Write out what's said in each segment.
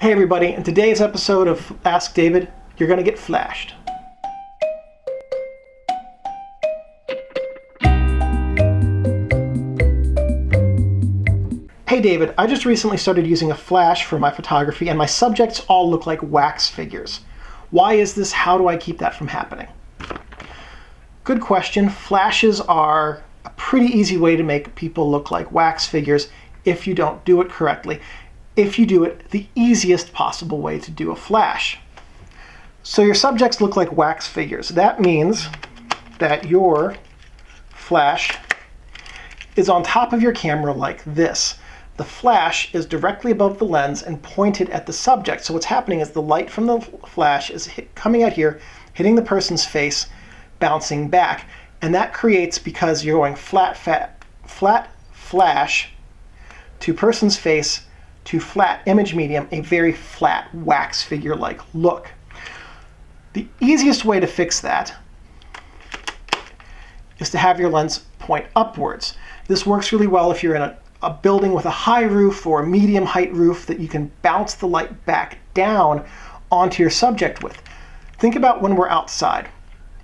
Hey everybody, in today's episode of Ask David, you're going to get flashed. Hey David, I just recently started using a flash for my photography and my subjects all look like wax figures. Why is this? How do I keep that from happening? Good question. Flashes are a pretty easy way to make people look like wax figures if you don't do it correctly. If you do it the easiest possible way to do a flash. So your subjects look like wax figures. That means that your flash is on top of your camera like this. The flash is directly above the lens and pointed at the subject. So what's happening is the light from the flash is coming out here, hitting the person's face, bouncing back. And that creates, because you're going flat flash to person's face to flat image medium, a very flat wax figure-like look. The easiest way to fix that is to have your lens point upwards. This works really well if you're in a building with a high roof or a medium height roof that you can bounce the light back down onto your subject with. Think about when we're outside.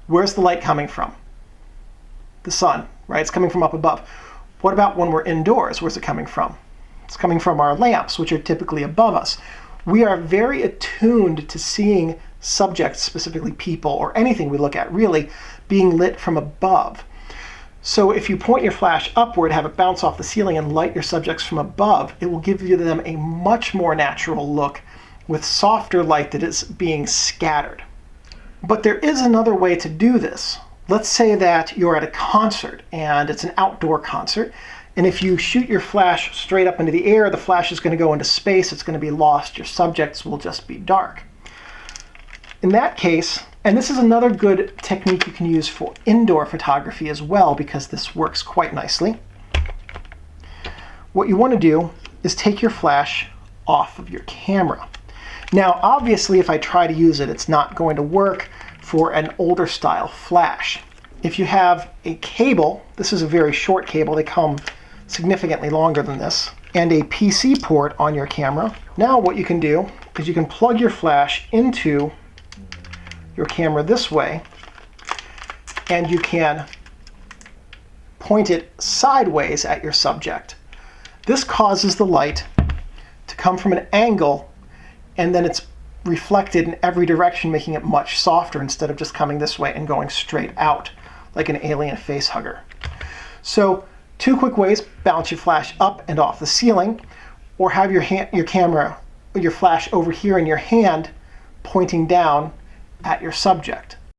Where's the light coming from? The sun, right? It's coming from up above. What about when we're indoors? Where's it coming from? It's coming from our lamps, which are typically above us. We are very attuned to seeing subjects, specifically people or anything we look at really, being lit from above. So if you point your flash upward, have it bounce off the ceiling and light your subjects from above, it will give them a much more natural look with softer light that is being scattered. But there is another way to do this. Let's say that you're at a concert and it's an outdoor concert. And if you shoot your flash straight up into the air, the flash is going to go into space, it's going to be lost, your subjects will just be dark. In that case, and this is another good technique you can use for indoor photography as well, because this works quite nicely. What you want to do is take your flash off of your camera. Now, obviously, if I try to use it, it's not going to work for an older style flash. If you have a cable, this is a very short cable, they come significantly longer than this, and a PC port on your camera. Now what you can do is you can plug your flash into your camera this way, and you can point it sideways at your subject. This causes the light to come from an angle, and then it's reflected in every direction, making it much softer instead of just coming this way and going straight out like an alien face hugger. So two quick ways: bounce your flash up and off the ceiling, or have your flash over here in your hand pointing down at your subject.